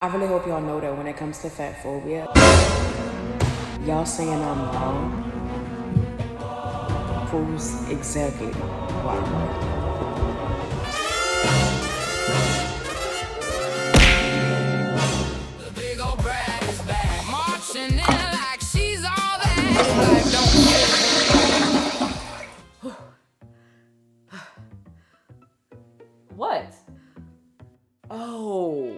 I really hope y'all know that when it comes to fat phobia, y'all saying I'm wrong proves exactly why I'm right. The big old Brat is back, marching in like she's all that. Life don't What? Oh,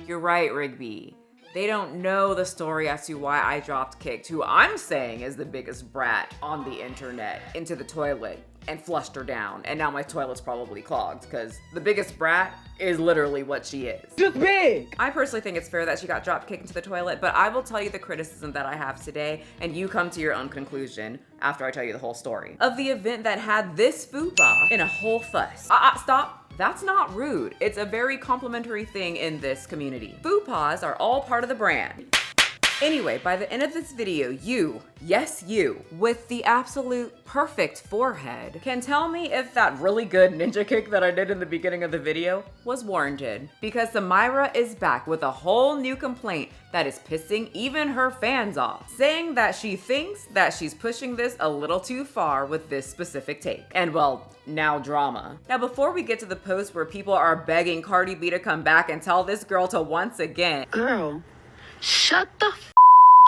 you're right, Rigby. They don't know the story as to why I dropped kicked who I'm saying is the biggest brat on the internet into the toilet and flushed her down. And now my toilet's probably clogged because the biggest brat is literally what she is. Just big! I personally think it's fair that she got drop kicked into the toilet, but I will tell you the criticism that I have today, and you come to your own conclusion after I tell you the whole story. Of the event that had this fupa in a whole fuss. Stop. That's not rude. It's a very complimentary thing in this community. Fupas are all part of the brand. Anyway, by the end of this video, you, yes you, with the absolute perfect forehead, can tell me if that really good ninja kick that I did in the beginning of the video was warranted. Because Samira is back with a whole new complaint that is pissing even her fans off, saying that she thinks that she's pushing this a little too far with this specific take. And well, now drama. Now before we get to the post where people are begging Cardi B to come back and tell this girl to once again, girl, shut the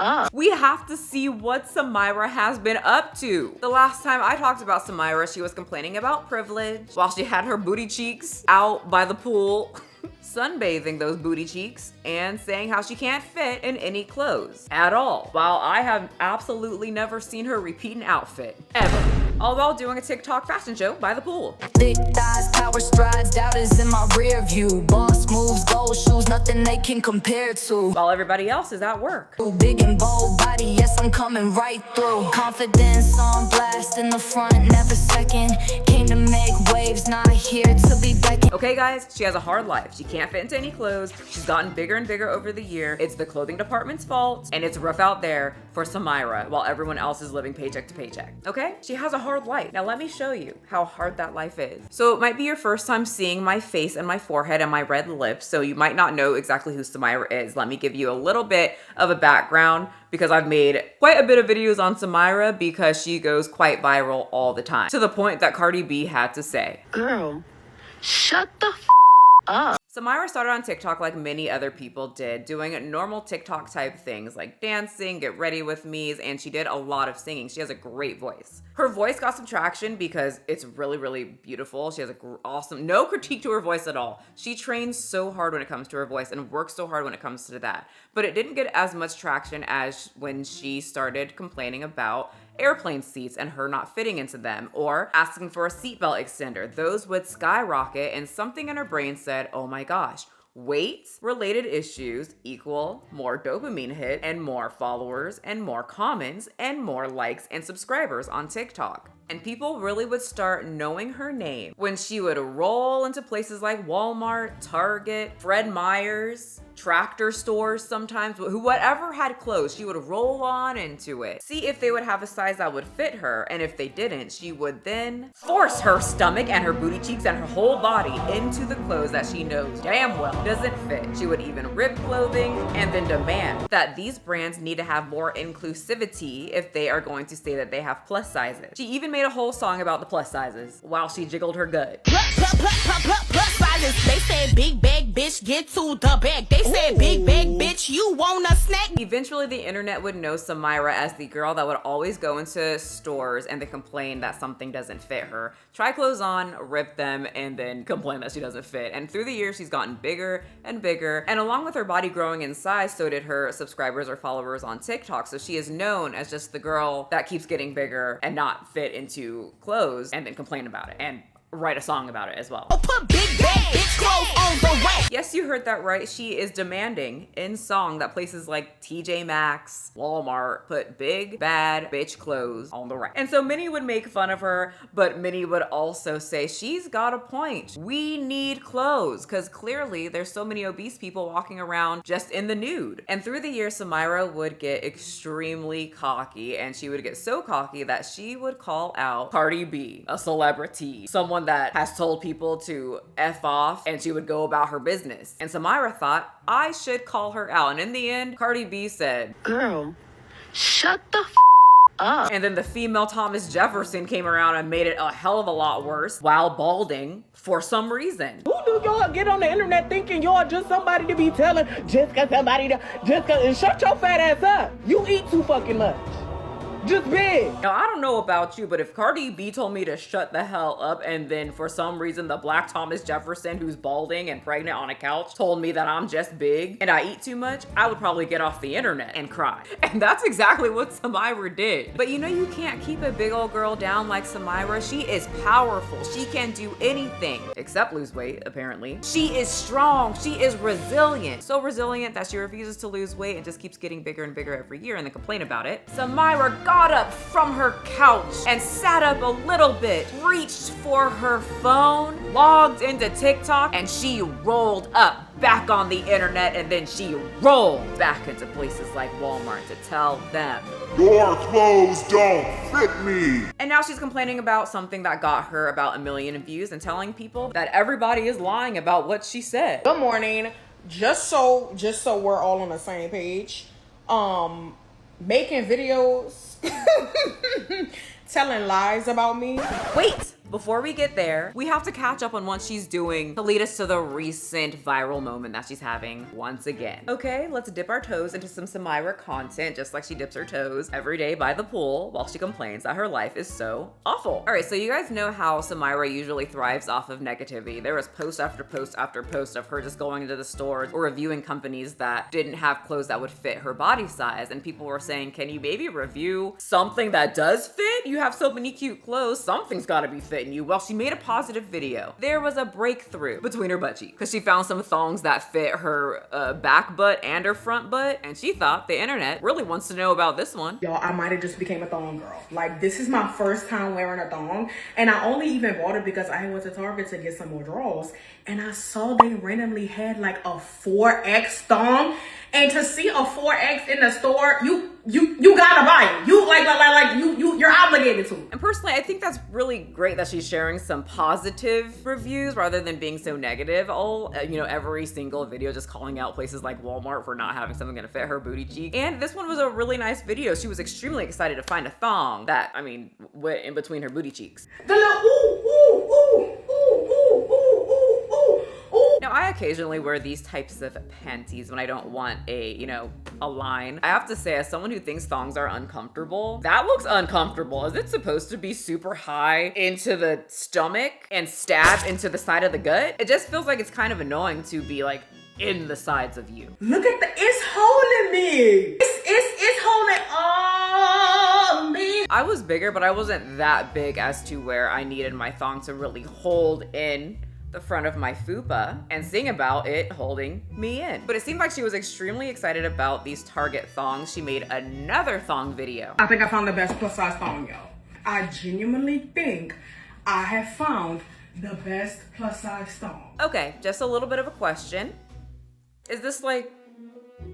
up. We have to see what Samira has been up to. The last time I talked about Samira, she was complaining about privilege while she had her booty cheeks out by the pool, sunbathing those booty cheeks and saying how she can't fit in any clothes at all. While I have absolutely never seen her repeat an outfit, ever. All while doing a TikTok fashion show by the pool. Thick thighs, power strides, doubt is in my rear view. Boss moves, gold shoes, nothing they can compare to. While everybody else is at work. Big and bold body, yes, I'm coming right through. Confidence on blast in the front, never second. Came to make waves, not here to be beckoned. Okay guys, she has a hard life. She can't fit into any clothes. She's gotten bigger and bigger over the year. It's the clothing department's fault, and it's rough out there for Samira while everyone else is living paycheck to paycheck. Okay? She has a hard life. Now let me show you how hard that life is. So it might be your first time seeing my face and my forehead and my red lips, so you might not know exactly who Samira is. Let me give you a little bit of a background because I've made quite a bit of videos on Samira because she goes quite viral all the time, to the point that Cardi B had to say, girl, shut the up. Samira started on TikTok like many other people did, doing normal TikTok type things like dancing, get ready with me's, and she did a lot of singing. She has a great voice. Her voice got some traction because it's really, really beautiful. She has awesome, no critique to her voice at all. She trains so hard when it comes to her voice and works so hard when it comes to that. But it didn't get as much traction as when she started complaining about airplane seats and her not fitting into them, or asking for a seatbelt extender. Those would skyrocket, and something in her brain said, oh my gosh, weight-related issues equal more dopamine hit and more followers and more comments and more likes and subscribers on TikTok. And people really would start knowing her name when she would roll into places like Walmart, Target, Fred Meyer's, tractor stores sometimes, whatever had clothes, she would roll on into it. See if they would have a size that would fit her, and if they didn't, she would then force her stomach and her booty cheeks and her whole body into the clothes that she knows damn well doesn't fit. She would even rip clothing and then demand that these brands need to have more inclusivity if they are going to say that they have plus sizes. She even made a whole song about the plus sizes while she jiggled her gut. Plus sizes. They said big bag bitch, get to the bag. They said big bag bitch, you want a snack? Eventually the internet would know Samira as the girl that would always go into stores and then complain that something doesn't fit her, try clothes on, rip them, and then complain that she doesn't fit. And through the years she's gotten bigger and bigger, and along with her body growing in size, so did her subscribers or followers on TikTok. So she is known as just the girl that keeps getting bigger and not fit into clothes and then complain about it and write a song about it as well. Put big bag bitch clothes on the rack. Yes, you heard that right. She is demanding in song that places like TJ Maxx, Walmart put big bad bitch clothes on the rack. And so many would make fun of her, but many would also say she's got a point. We need clothes because clearly there's so many obese people walking around just in the nude. And through the years, Samira would get extremely cocky, and she would get so cocky that she would call out Cardi B, a celebrity, someone that has told people to F off off and she would go about her business. And Samira thought I should call her out. And in the end, Cardi B said, Girl, shut the up. and then the female Thomas Jefferson came around and made it a hell of a lot worse while balding for some reason. Who do y'all get on the internet thinking y'all just somebody to be telling, just cause somebody to, just cause, and shut your fat ass up. You eat too fucking much. Just big. Now, I don't know about you, but if Cardi B told me to shut the hell up and then for some reason the black Thomas Jefferson who's balding and pregnant on a couch told me that I'm just big and I eat too much, I would probably get off the internet and cry. And that's exactly what Samira did. But you know, you can't keep a big old girl down like Samira. She is powerful. She can do anything except lose weight, apparently. She is strong. She is resilient. So resilient that she refuses to lose weight and just keeps getting bigger and bigger every year and then complain about it. Samira got up from her couch and sat up a little bit, reached for her phone, logged into TikTok, and she rolled up back on the internet, and then she rolled back into places like Walmart to tell them, your clothes don't fit me. and now she's complaining about something that got her about 1 million views and telling people that everybody is lying about what she said. Good morning. Just so we're all on the same page. Making videos telling lies about me. Wait! Before we get there, we have to catch up on what she's doing to lead us to the recent viral moment that she's having once again. Okay, let's dip our toes into some Samira content, just like she dips her toes every day by the pool while she complains that her life is so awful. All right, so you guys know how Samira usually thrives off of negativity. There was post after post after post of her just going into the stores or reviewing companies that didn't have clothes that would fit her body size. And people were saying, can you maybe review something that does fit? You have so many cute clothes, something's gotta be fitting you. Well, she made a positive video. There was a breakthrough between her butt cheek because she found some thongs that fit her back butt and her front butt, and she thought the internet really wants to know about this one. Y'all, I might have just became a thong girl. Like, this is my first time wearing a thong, and I only even bought it because I went to Target to get some more drawers, and I saw they randomly had like a 4X thong, and to see a 4X in the store, you gotta buy it. You're obligated to. And personally, I think that's really great that she's sharing some positive reviews rather than being so negative. Every single video just calling out places like Walmart for not having something gonna fit her booty cheek. And this one was a really nice video. She was extremely excited to find a thong that, went in between her booty cheeks. The little ooh, ooh, ooh, ooh, ooh, ooh, ooh, ooh. Now, I occasionally wear these types of panties when I don't want a line. I have to say, as someone who thinks thongs are uncomfortable, that looks uncomfortable. Is it supposed to be super high into the stomach and stab into the side of the gut? It just feels like it's kind of annoying to be like in the sides of you. Look at it's holding me. It's holding all me. I was bigger, but I wasn't that big as to where I needed my thong to really hold in the front of my fupa and sing about it holding me in. But it seemed like she was extremely excited about these Target thongs. She made another thong video. I think I found the best plus size thong, y'all. I genuinely think I have found the best plus size thong. Okay, just a little bit of a question. Is this like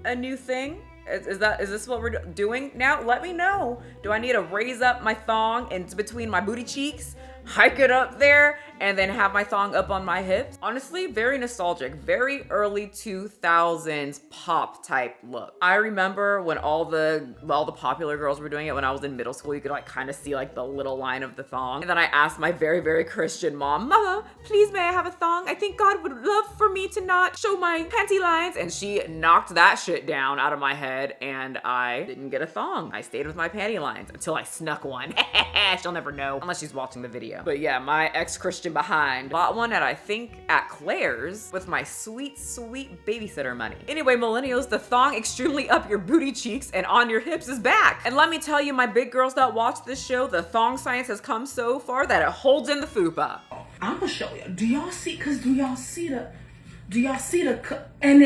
a new thing? Is this what we're doing now? Let me know. Do I need to raise up my thong and between my booty cheeks, hike it up there, and then have my thong up on my hips? Honestly, very nostalgic, very early 2000s pop type look. I remember when all the popular girls were doing it when I was in middle school. You could like kind of see like the little line of the thong. And then I asked my very, very Christian mom, Mama, please may I have a thong? I think God would love for me to not show my panty lines. And she knocked that shit down out of my head and I didn't get a thong. I stayed with my panty lines until I snuck one. She'll never know unless she's watching the video. But yeah, my ex-Christian behind bought one at Claire's with my sweet, sweet babysitter money. Anyway, millennials, the thong extremely up your booty cheeks and on your hips is back. And let me tell you, my big girls that watch this show, the thong science has come so far that it holds in the fupa. I'm gonna show you. Do y'all see the, and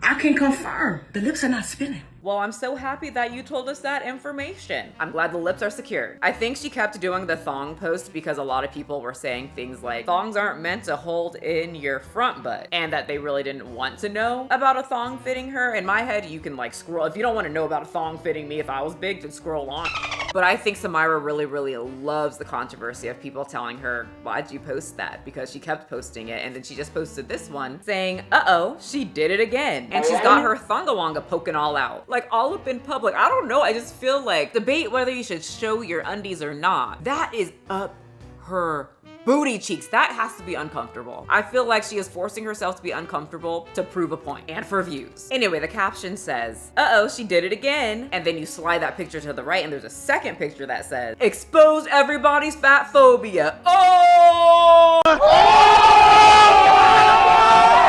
I can confirm, the lips are not spinning. Well, I'm so happy that you told us that information. I'm glad the lips are secure. I think she kept doing the thong post because a lot of people were saying things like thongs aren't meant to hold in your front butt and that they really didn't want to know about a thong fitting her. In my head, you can like scroll. If you don't want to know about a thong fitting me if I was big, then scroll on. But I think Samira really, really loves the controversy of people telling her, why'd you post that? Because she kept posting it, and then she just posted this one saying, uh-oh, she did it again. And she's got her thongawanga poking all out. Like, all up in public. I don't know, I just feel like, debate whether you should show your undies or not. That is up her booty cheeks. That has to be uncomfortable. I feel like she is forcing herself to be uncomfortable to prove a point and for views. Anyway, the caption says, uh-oh, she did it again. And then you slide that picture to the right and there's a second picture that says, expose everybody's fat phobia. Oh!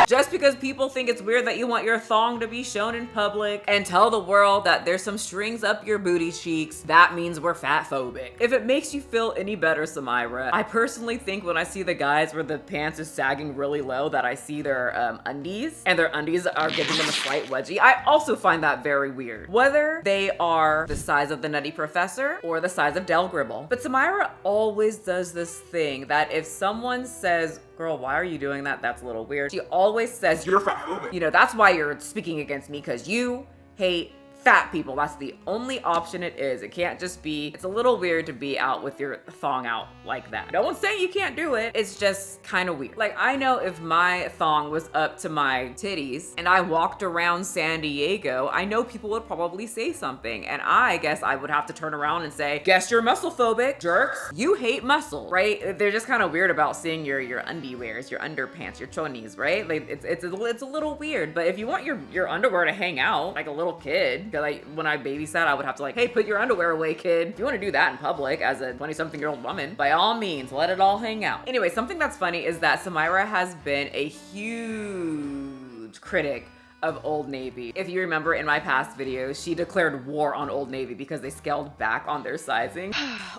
Just because people think it's weird that you want your thong to be shown in public and tell the world that there's some strings up your booty cheeks, that means we're fat phobic. If it makes you feel any better, Samira, I personally think when I see the guys where the pants is sagging really low that I see their undies and their undies are giving them a slight wedgie. I also find that very weird. Whether they are the size of the Nutty Professor or the size of Del Gribble. But Samira always does this thing that if someone says, girl, why are you doing that? That's a little weird. She always says, you're fat phobic. You know, that's why you're speaking against me, because you hate fat people. That's the only option it is. It can't just be, it's a little weird to be out with your thong out like that. No one's saying you can't do it. It's just kind of weird. Like, I know if my thong was up to my titties and I walked around San Diego, I know people would probably say something. And I guess I would have to turn around and say, guess you're muscle phobic, jerks. You hate muscle, right? They're just kind of weird about seeing your underwears, your underpants, your chonies, right? Like, it's a little weird. But if you want your underwear to hang out like a little kid, like when I babysat, I would have to like, hey, put your underwear away, kid. If you want to do that in public as a 20-something-year-old woman, by all means, let it all hang out. Anyway, something that's funny is that Samira has been a huge critic of Old Navy. If you remember in my past videos, she declared war on Old Navy because they scaled back on their sizing.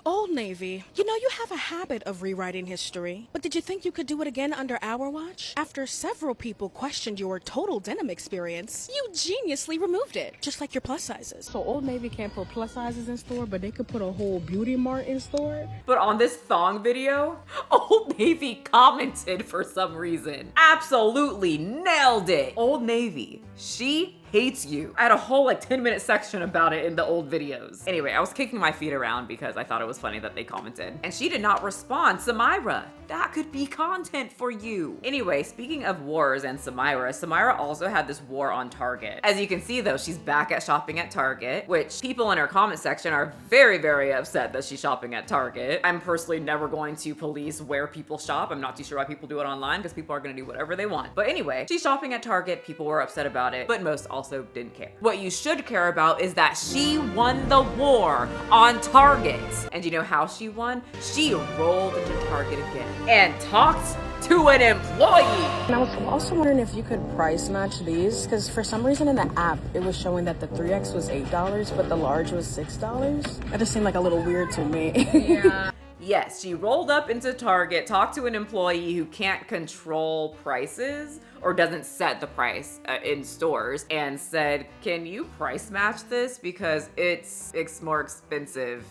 Old Navy, you know you have a habit of rewriting history, but did you think you could do it again under our watch? After several people questioned your total denim experience, you geniusly removed it, just like your plus sizes. So Old Navy can't put plus sizes in store, but they could put a whole beauty mart in store? But on this thong video, Old Navy commented for some reason. Absolutely nailed it. Old Navy, she hates you. I had a whole like 10-minute section about it in the old videos. Anyway, I was kicking my feet around because I thought it was funny that they commented. And she did not respond. Samira, that could be content for you. Anyway, speaking of wars and Samira also had this war on Target. As you can see though, she's back at shopping at Target, which people in her comment section are very, very upset that she's shopping at Target. I'm personally never going to police where people shop. I'm not too sure why people do it online because people are gonna do whatever they want. But anyway, she's shopping at Target. People were upset about it, but most also didn't care. What you should care about is that she won the war on Target. And you know how she won? She rolled into Target again and talked to an employee. And I was also wondering if you could price match these, because for some reason in the app, it was showing that the 3X was $8, but the large was $6. That just seemed like a little weird to me. Yeah. Yes, she rolled up into Target, talked to an employee who can't control prices or doesn't set the price in stores, and said, can you price match this? Because it's more expensive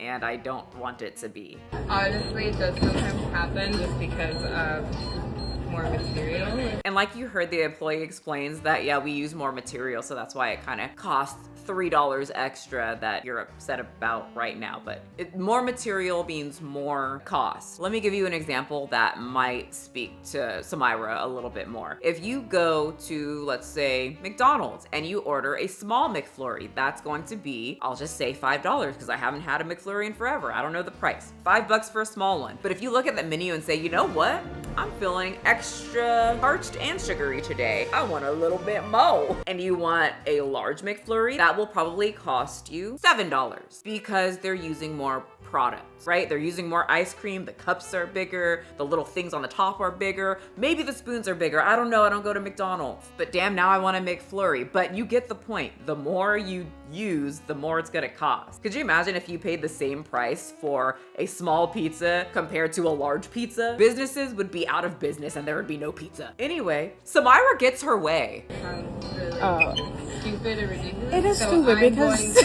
and I don't want it to be. Honestly, it does sometimes happen just because of more material. And like you heard, the employee explains that, yeah, we use more material, so that's why it kind of costs $3 extra that you're upset about right now. But more material means more cost. Let me give you an example that might speak to Samira a little bit more. If you go to, let's say, McDonald's and you order a small McFlurry, that's going to be, I'll just say $5 because I haven't had a McFlurry in forever. I don't know the price. $5 for a small one. But if you look at the menu and say, you know what? I'm feeling extra parched and sugary today. I want a little bit more. And you want a large McFlurry, that will probably cost you $7 because they're using more products, right? They're using more ice cream, the cups are bigger, the little things on the top are bigger, maybe the spoons are bigger. I don't know, I don't go to McDonald's. But damn, now I want a McFlurry. But you get the point. The more you use, the more it's gonna cost. Could you imagine if you paid the same price for a small pizza compared to a large pizza? Businesses would be out of business and there would be no pizza. Anyway, Samira gets her way. Stupid and ridiculous. It is so stupid because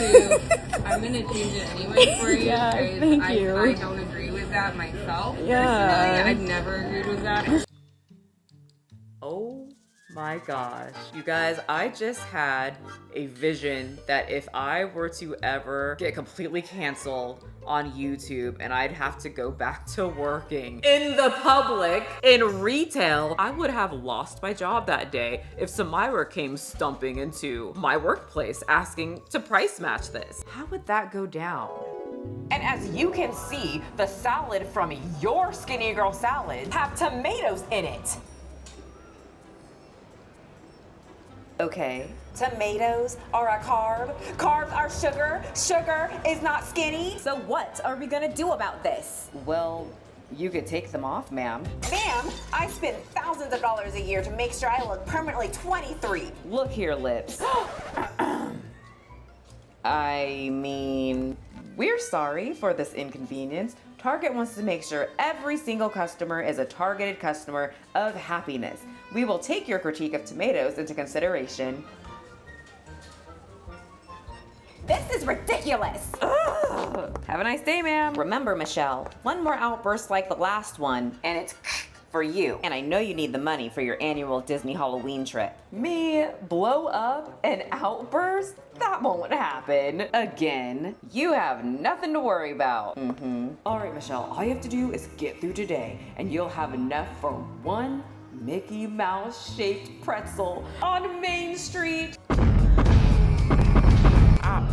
I'm gonna change it anyway for you. Yeah, because thank you. I don't agree with that myself. Yeah. Personally, I've never agreed with that. Oh My gosh. You guys, I just had a vision that if I were to ever get completely canceled on YouTube and I'd have to go back to working in the public, in retail, I would have lost my job that day if Samira came stumping into my workplace asking to price match this. How would that go down? And as you can see, the salad from your Skinny Girl salad have tomatoes in it. Okay, tomatoes are a carb, carbs are sugar, sugar is not skinny. So what are we gonna do about this? Well, you could take them off, ma'am. Ma'am, I spend thousands of dollars a year to make sure I look permanently 23. Look here, lips. I mean, we're sorry for this inconvenience. Target wants to make sure every single customer is a targeted customer of happiness. We will take your critique of tomatoes into consideration. This is ridiculous! Ugh. Have a nice day, ma'am. Remember, Michelle, one more outburst like the last one, and it's for you. And I know you need the money for your annual Disney Halloween trip. Me blow up an outburst? That won't happen again. You have nothing to worry about. All right, Michelle, all you have to do is get through today and you'll have enough for one Mickey Mouse shaped pretzel on Main Street. I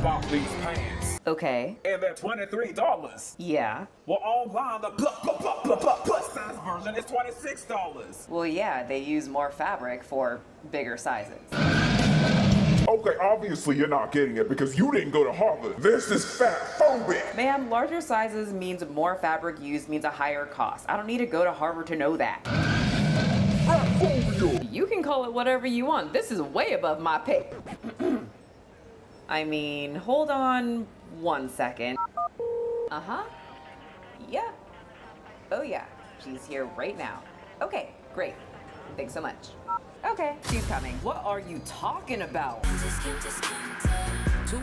bought these pants. Okay. And they're $23. Yeah. Well, online, the plus size version is $26. Well, yeah, they use more fabric for bigger sizes. Okay, obviously you're not getting it because you didn't go to Harvard. This is fat phobic. Ma'am, larger sizes means more fabric used means a higher cost. I don't need to go to Harvard to know that. Fat phobia. You can call it whatever you want. This is way above my pay. I mean, hold on 1 second. Uh-huh. Yeah. Oh yeah, she's here right now. Okay, great. Thanks so much. Okay, she's coming. What are you talking about? Too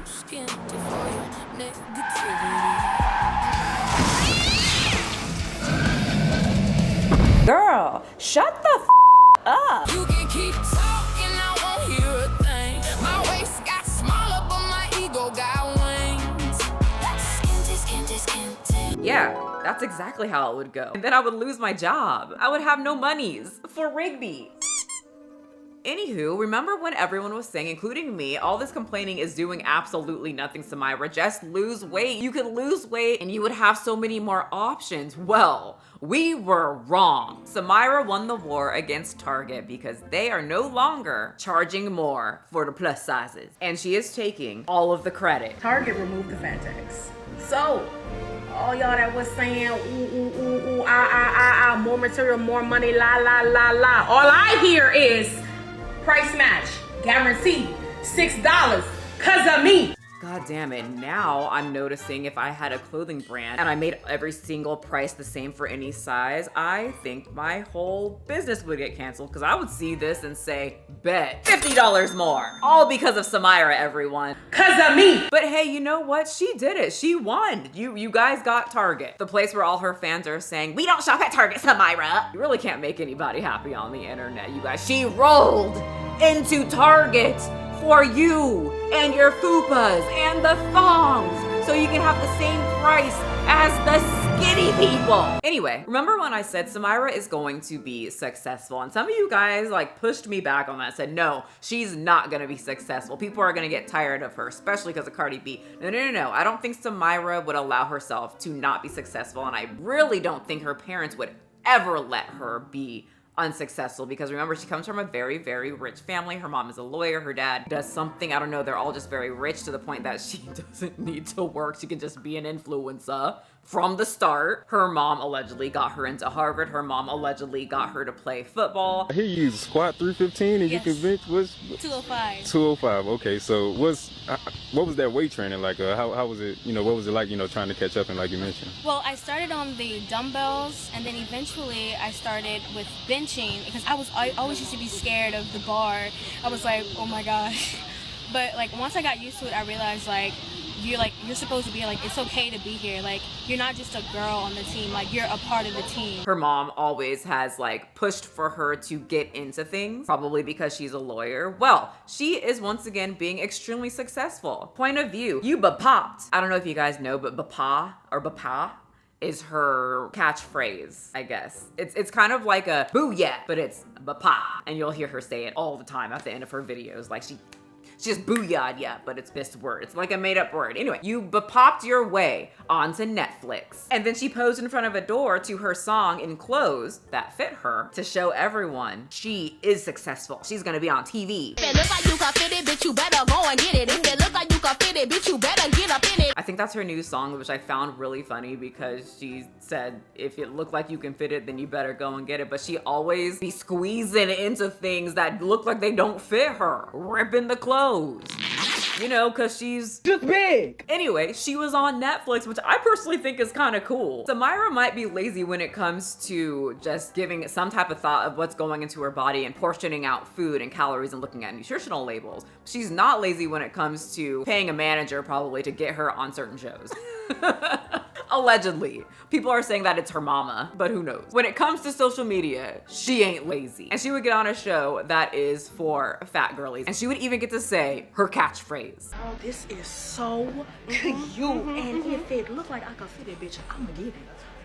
skinny for your negativity. Girl, shut the up. You can keep talking, I won't hear a thing. My waist got smaller, but my ego got wings. Yeah, that's exactly how it would go. And then I would lose my job. I would have no monies for Rigby. Anywho, remember when everyone was saying, including me, all this complaining is doing absolutely nothing, Samira. Just lose weight. You could lose weight and you would have so many more options. Well, we were wrong. Samira won the war against Target because they are no longer charging more for the plus sizes. And she is taking all of the credit. Target removed the fat tax. So, all y'all that was saying, more material, more money, la, la, la, la. All I hear is, price match, guaranteed, $6, cause of me. God damn it, now I'm noticing if I had a clothing brand and I made every single price the same for any size, I think my whole business would get canceled because I would see this and say, bet, $50 more. All because of Samira, everyone. Cause of me. But hey, you know what? She did it. She won. You guys got Target. The place where all her fans are saying, we don't shop at Target, Samira. You really can't make anybody happy on the internet, you guys. She rolled into Target for you and your fupas and the thongs so you can have the same price as the skinny people. Anyway, remember when I said Samira is going to be successful and some of you guys like pushed me back on that, said no, she's not gonna be successful. People are gonna get tired of her, especially because of Cardi B. No. I don't think Samira would allow herself to not be successful, and I really don't think her parents would ever let her be unsuccessful because remember, she comes from a very, very rich family. Her mom is a lawyer. Her dad does something, I don't know, they're all just very rich to the point that she doesn't need to work. She can just be an influencer from the start. Her mom allegedly got her into Harvard. Her mom allegedly got her to play football. I hear you use squat 315 and Yes. you can bench, what's 205. 205? Okay, so what was that weight training like? How was it, what was it like, trying to catch up and like you mentioned? Well, I started on the dumbbells, and then eventually I started with benching because I always used to be scared of the bar. I was like, oh my gosh. But like once I got used to it, I realized like you're supposed to be like, it's okay to be here. Like, you're not just a girl on the team, like you're a part of the team. Her mom always has like pushed for her to get into things, probably because she's a lawyer. Well, she is once again being extremely successful. Point of view, you ba-popped. I don't know if you guys know, but ba-pa or ba-pa is her catchphrase, I guess. It's kind of like a booyah, but it's ba-pa. And you'll hear her say it all the time at the end of her videos. Like she just booyah'd ya, but it's this word. It's like a made up word. Anyway, you popped your way onto Netflix. And then she posed in front of a door to her song in clothes that fit her to show everyone she is successful. She's gonna be on TV. If it look like you can fit it, bitch, you better go and get it. If it look like you can fit it, bitch, you better get up in it. I think that's her new song, which I found really funny because she said, if it looked like you can fit it, then you better go and get it. But she always be squeezing into things that look like they don't fit her, ripping the clothes. You know, because she's just big. Anyway, she was on Netflix, which I personally think is kind of cool. Samira might be lazy when it comes to just giving some type of thought of what's going into her body and portioning out food and calories and looking at nutritional labels. She's not lazy when it comes to paying a manager probably to get her on certain shows. Allegedly. People are saying that it's her mama, but who knows? When it comes to social media, she ain't lazy. And she would get on a show that is for fat girlies. And she would even get to say her catchphrase. Oh, this is so cute. And if it look like I can fit it, bitch, I'ma get it.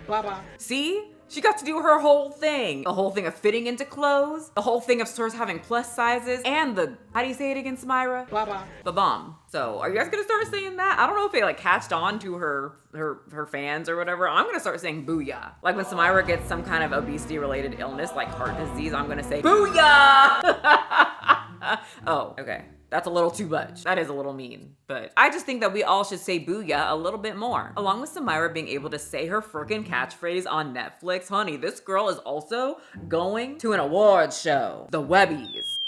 Bye-bye. See? She got to do her whole thing. The whole thing of fitting into clothes, the whole thing of stores having plus sizes, and the, how do you say it again, Samira? Bye-bye. Ba-bomb. So are you guys gonna start saying that? I don't know if it like catched on to her fans or whatever. I'm gonna start saying booyah. Like when Samira gets some kind of obesity related illness like heart disease, I'm gonna say booyah! Oh, okay. That's a little too much. That is a little mean, but I just think that we all should say booyah a little bit more. Along with Samira being able to say her freaking catchphrase on Netflix, honey, this girl is also going to an awards show, the Webbies.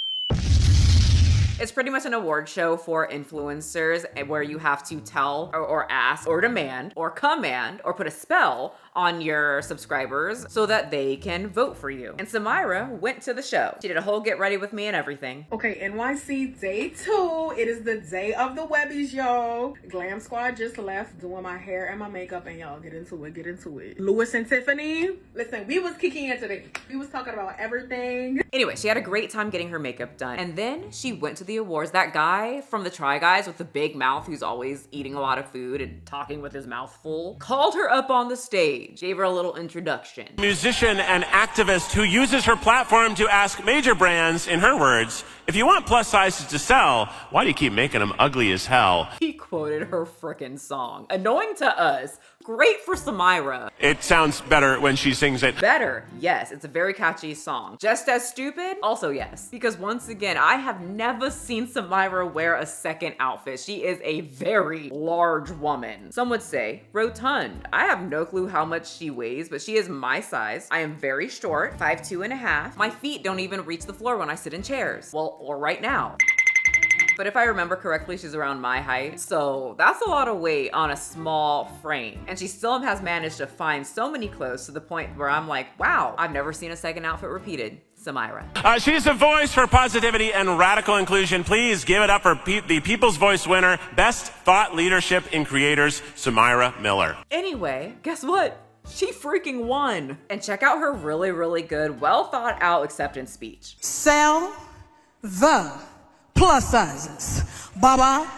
It's pretty much an award show for influencers where you have to tell or ask or demand or command or put a spell on your subscribers so that they can vote for you. And Samira went to the show. She did a whole get ready with me and everything. Okay, NYC day 2. It is the day of the Webbies, y'all. Glam Squad just left doing my hair and my makeup, and y'all get into it. Louis and Tiffany, listen, we was kicking it today. We was talking about everything. Anyway, she had a great time getting her makeup done. And then she went to the awards. That guy from the Try Guys with the big mouth who's always eating a lot of food and talking with his mouth full, called her up on the stage, gave her a little introduction. Musician and activist who uses her platform to ask major brands, in her words, if you want plus sizes to sell, why do you keep making them ugly as hell? He quoted her frickin' song. Annoying to us, great for Samira. It sounds better when she sings it. Better, yes, it's a very catchy song. Just as stupid, also yes. Because once again, I have never seen Samira wear a second outfit. She is a very large woman. Some would say rotund. I have no clue how much she weighs, but she is my size. I am very short, 5'2.5". My feet don't even reach the floor when I sit in chairs. Well, or right now. But if I remember correctly, she's around my height. So that's a lot of weight on a small frame. And she still has managed to find so many clothes to the point where I'm like, wow, I've never seen a second outfit repeated. Samira. She's a voice for positivity and radical inclusion. Please give it up for the People's Voice winner, Best Thought Leadership in Creators, Samira Miller. Anyway, guess what? She freaking won. And check out her really, really good, well thought out acceptance speech. Sell the plus sizes. Bye-bye.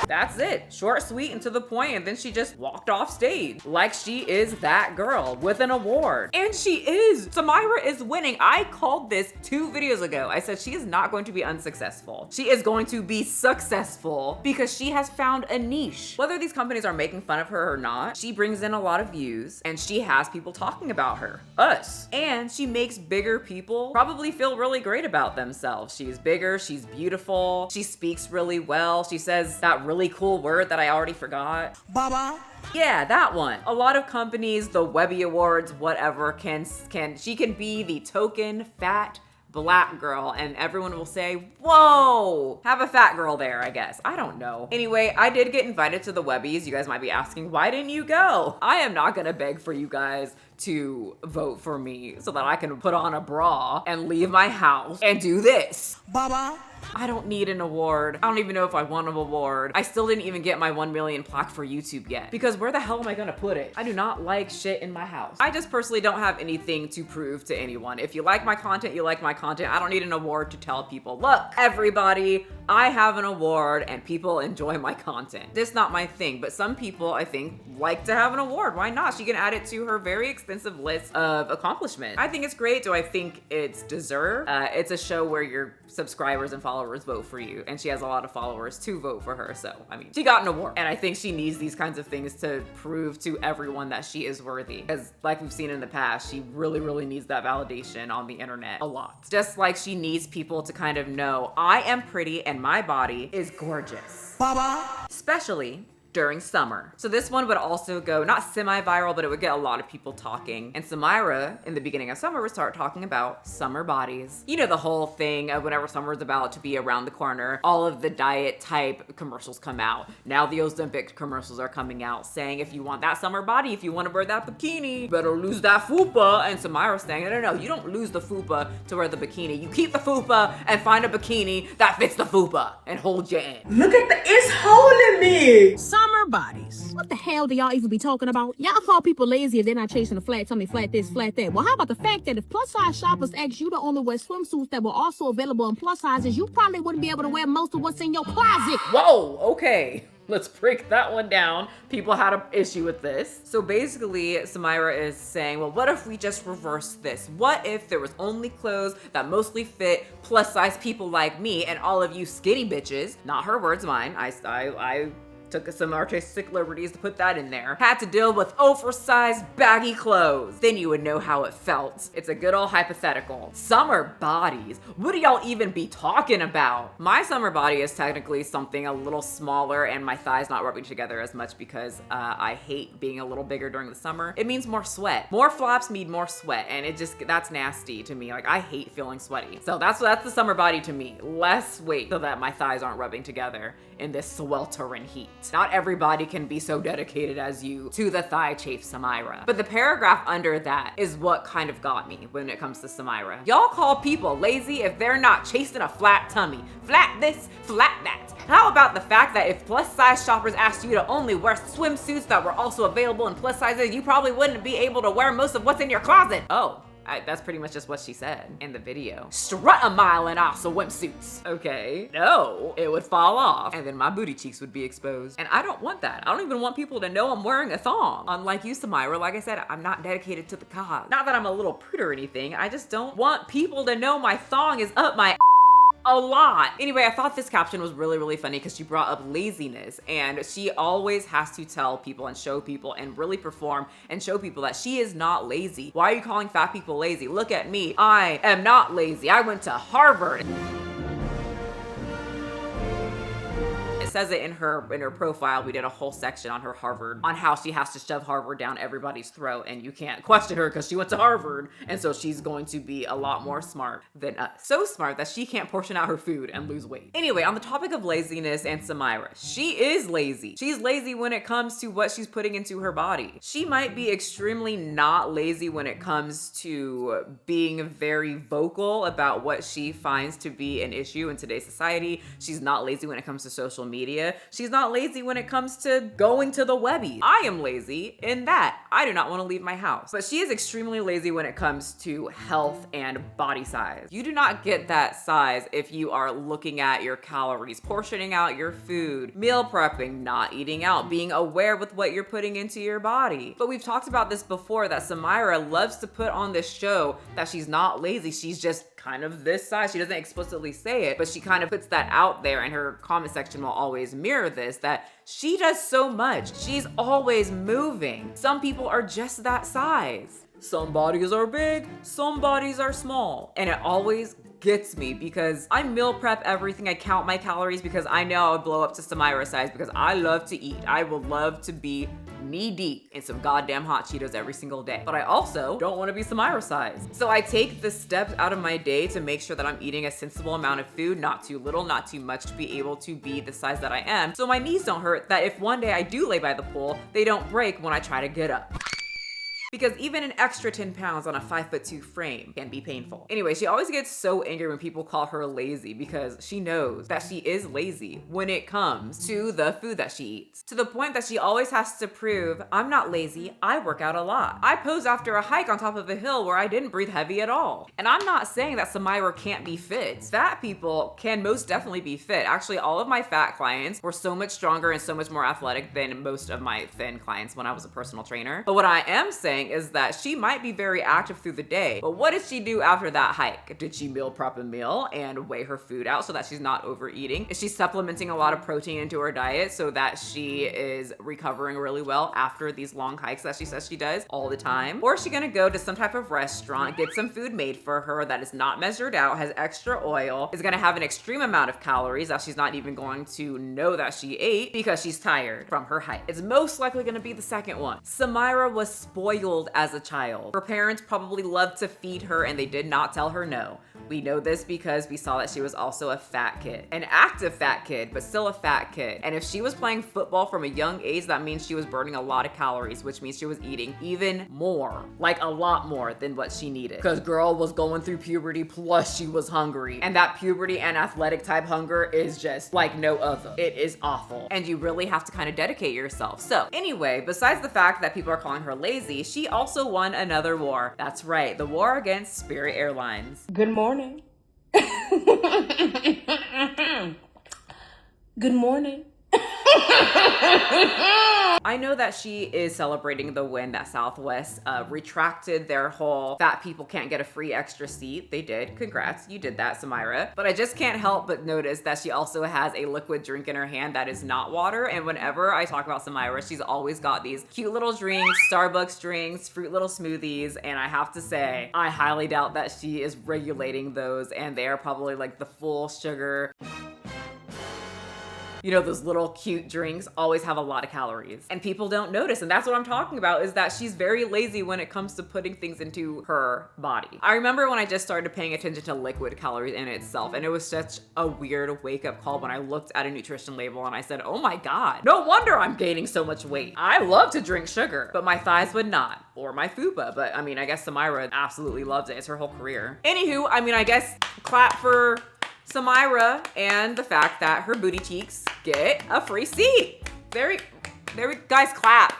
That's it. Short, sweet, and to the point, and then she just walked off stage like she is that girl with an award. And she is. Samira is winning. I called this 2 videos ago. I said she is not going to be unsuccessful. She is going to be successful because she has found a niche. Whether these companies are making fun of her or not, she brings in a lot of views and she has people talking about her. Us. And she makes bigger people probably feel really great about themselves. She's bigger, she's beautiful, she speaks really well, she says that really cool word that I already forgot. Baba. Yeah, that one. A lot of companies, the Webby Awards, whatever, she can be the token fat black girl and everyone will say, whoa, have a fat girl there, I guess. I don't know. Anyway, I did get invited to the Webbies. You guys might be asking, why didn't you go? I am not gonna beg for you guys to vote for me so that I can put on a bra and leave my house and do this. Baba. I don't need an award. I don't even know if I want an award. I still didn't even get my 1 million plaque for YouTube yet, because where the hell am I gonna put it? I do not like shit in my house. I just personally don't have anything to prove to anyone. If you like my content, you like my content. I don't need an award to tell people, look, everybody, I have an award and people enjoy my content. This is not my thing, but some people, I think, like to have an award. Why not? She can add it to her very extensive list of accomplishments. I think it's great. Do I think it's deserved? It's a show where your subscribers and followers vote for you, and she has a lot of followers to vote for her. So, I mean, she got an award, and I think she needs these kinds of things to prove to everyone that she is worthy. Because like we've seen in the past, she really, really needs that validation on the internet a lot. Just like she needs people to kind of know, I am pretty and my body is gorgeous. Baba. Especially during summer. So this one would also go, not semi-viral, but it would get a lot of people talking. And Samira, in the beginning of summer, would start talking about summer bodies. You know, the whole thing of whenever summer's about to be around the corner, all of the diet type commercials come out. Now the Ozempic commercials are coming out saying, if you want that summer body, if you want to wear that bikini, you better lose that fupa. And Samira's saying, no, you don't lose the fupa to wear the bikini. You keep the fupa and find a bikini that fits the fupa and hold you in. Look at it's holding me. Summer bodies. What the hell do y'all even be talking about? Y'all call people lazy if they're not chasing a flat tummy, flat this, flat that. Well, how about the fact that if plus size shoppers asked you to only wear swimsuits that were also available in plus sizes, you probably wouldn't be able to wear most of what's in your closet. Whoa, okay. Let's break that one down. People had an issue with this. So basically, Samira is saying, well, what if we just reverse this? What if there was only clothes that mostly fit plus size people like me, and all of you skinny bitches, not her words, mine, I took some artistic liberties to put that in there, had to deal with oversized baggy clothes, then you would know how it felt. It's a good old hypothetical. Summer bodies, what do y'all even be talking about? My summer body is technically something a little smaller and my thighs not rubbing together as much because I hate being a little bigger during the summer. It means more sweat. More flaps mean more sweat, and that's nasty to me. Like, I hate feeling sweaty. So that's the summer body to me. Less weight so that my thighs aren't rubbing together in this sweltering heat. Not everybody can be so dedicated as you to the thigh chafe Samira. But the paragraph under that is what kind of got me when it comes to Samira. Y'all call people lazy if they're not chasing a flat tummy. Flat this, flat that. How about the fact that if plus size shoppers asked you to only wear swimsuits that were also available in plus sizes, you probably wouldn't be able to wear most of what's in your closet. Oh. That's pretty much just what she said in the video. Strut a mile in our swimsuits. Okay, no, it would fall off and then my booty cheeks would be exposed. And I don't want that. I don't even want people to know I'm wearing a thong. Unlike you, Samira, like I said, I'm not dedicated to the cause. Not that I'm a little prude or anything. I just don't want people to know my thong is up my a lot. Anyway, I thought this caption was really, really funny because she brought up laziness, and she always has to tell people and show people and really perform and show people that she is not lazy. Why are you calling fat people lazy? Look at me. I am not lazy. I went to Harvard. It says it in her profile. We did a whole section on her Harvard, on how she has to shove Harvard down everybody's throat, and you can't question her because she went to Harvard, and so she's going to be a lot more smart than us. So smart that she can't portion out her food and lose weight. Anyway, on the topic of laziness and Samira, she is lazy. She's lazy when it comes to what she's putting into her body. She might be extremely not lazy when it comes to being very vocal about what she finds to be an issue in today's society. She's not lazy when it comes to social media. She's not lazy when it comes to going to the Webby. I am lazy in that I do not want to leave my house. But she is extremely lazy when it comes to health and body size. You do not get that size if you are looking at your calories, portioning out your food, meal prepping, not eating out, being aware with what you're putting into your body. But we've talked about this before, that Samira loves to put on this show that she's not lazy. She's just kind of this size. She doesn't explicitly say it, but she kind of puts that out there, and her comment section will always mirror this, that she does so much. She's always moving. Some people are just that size. Some bodies are big, some bodies are small. And it always gets me because I meal prep everything. I count my calories because I know I would blow up to Samira size because I love to eat. I will love to be knee deep in some goddamn hot Cheetos every single day. But I also don't want to be Samira size. So I take the steps out of my day to make sure that I'm eating a sensible amount of food, not too little, not too much, to be able to be the size that I am. So my knees don't hurt, that if one day I do lay by the pool, they don't break when I try to get up. Because even an extra 10 pounds on a 5'2" frame can be painful. Anyway, she always gets so angry when people call her lazy because she knows that she is lazy when it comes to the food that she eats. To the point that she always has to prove, I'm not lazy, I work out a lot. I posed after a hike on top of a hill where I didn't breathe heavy at all. And I'm not saying that Samira can't be fit. Fat people can most definitely be fit. Actually, all of my fat clients were so much stronger and so much more athletic than most of my thin clients when I was a personal trainer. But what I am saying is that she might be very active through the day, but what did she do after that hike? Did she meal prep a meal and weigh her food out so that she's not overeating? Is she supplementing a lot of protein into her diet so that she is recovering really well after these long hikes that she says she does all the time? Or is she gonna go to some type of restaurant, get some food made for her that is not measured out, has extra oil, is gonna have an extreme amount of calories that she's not even going to know that she ate because she's tired from her hike? It's most likely gonna be the second one. Samira was spoiled as a child. Her parents probably loved to feed her and they did not tell her no. We know this because we saw that she was also a fat kid. An active fat kid, but still a fat kid. And if she was playing football from a young age, that means she was burning a lot of calories, which means she was eating even more, like a lot more than what she needed. Because girl was going through puberty, plus she was hungry. And that puberty and athletic type hunger is just like no other. It is awful. And you really have to kind of dedicate yourself. So anyway, besides the fact that people are calling her lazy, she also won another war. That's right, the war against Spirit Airlines. Good morning. Good morning. I know that she is celebrating the win that Southwest retracted their whole fat people can't get a free extra seat. They did. Congrats. You did that, Samira. But I just can't help but notice that she also has a liquid drink in her hand that is not water. And whenever I talk about Samira, she's always got these cute little drinks, Starbucks drinks, fruit little smoothies. And I have to say, I highly doubt that she is regulating those. And they are probably like the full sugar. You know, those little cute drinks always have a lot of calories and people don't notice. And that's what I'm talking about, is that she's very lazy when it comes to putting things into her body. I remember when I just started paying attention to liquid calories in itself, and it was such a weird wake up call when I looked at a nutrition label and I said, oh my God, no wonder I'm gaining so much weight. I love to drink sugar, but my thighs would not, or my fupa. But I mean, I guess Samira absolutely loves it. It's her whole career. Anywho, I mean, I guess clap for Samira and the fact that her booty cheeks get a free seat. Guys, clap.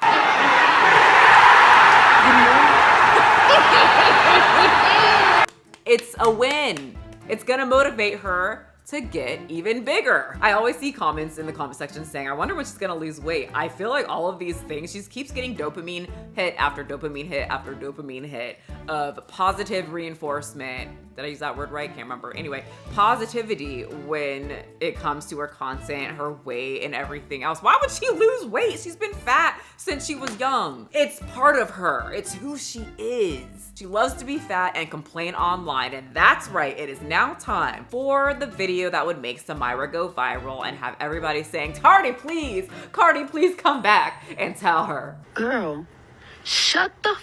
It's a win. It's gonna motivate her to get even bigger. I always see comments in the comment section saying, I wonder when she's gonna lose weight. I feel like all of these things, she keeps getting dopamine hit after dopamine hit after dopamine hit of positive reinforcement. Did I use that word right? Can't remember. Anyway, positivity when it comes to her content, her weight, and everything else. Why would she lose weight? She's been fat since she was young. It's part of her. It's who she is. She loves to be fat and complain online, and that's right. It is now time for the video that would make Samira go viral and have everybody saying, Cardi, please come back and tell her. Girl, shut the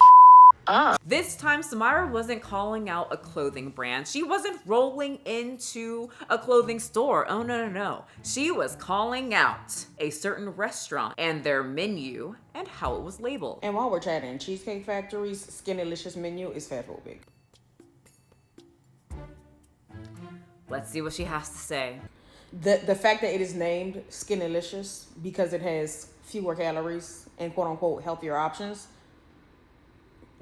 up. This time, Samira wasn't calling out a clothing brand. She wasn't rolling into a clothing store. Oh, no. She was calling out a certain restaurant and their menu and how it was labeled. And while we're chatting, Cheesecake Factory's Skinnylicious menu is fatphobic. Let's see what she has to say. The fact that it is named Skinnylicious because it has fewer calories and quote unquote healthier options,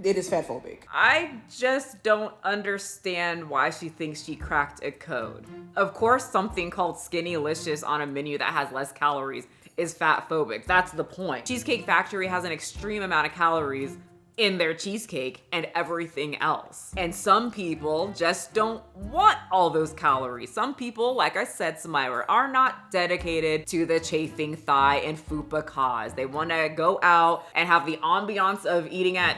it is fatphobic. I just don't understand why she thinks she cracked a code. Of course, something called Skinnylicious on a menu that has less calories is fatphobic. That's the point. Cheesecake Factory has an extreme amount of calories in their cheesecake and everything else. And some people just don't want all those calories. Some people, like I said, Samira, are not dedicated to the chafing thigh and fupa cause. They want to go out and have the ambiance of eating at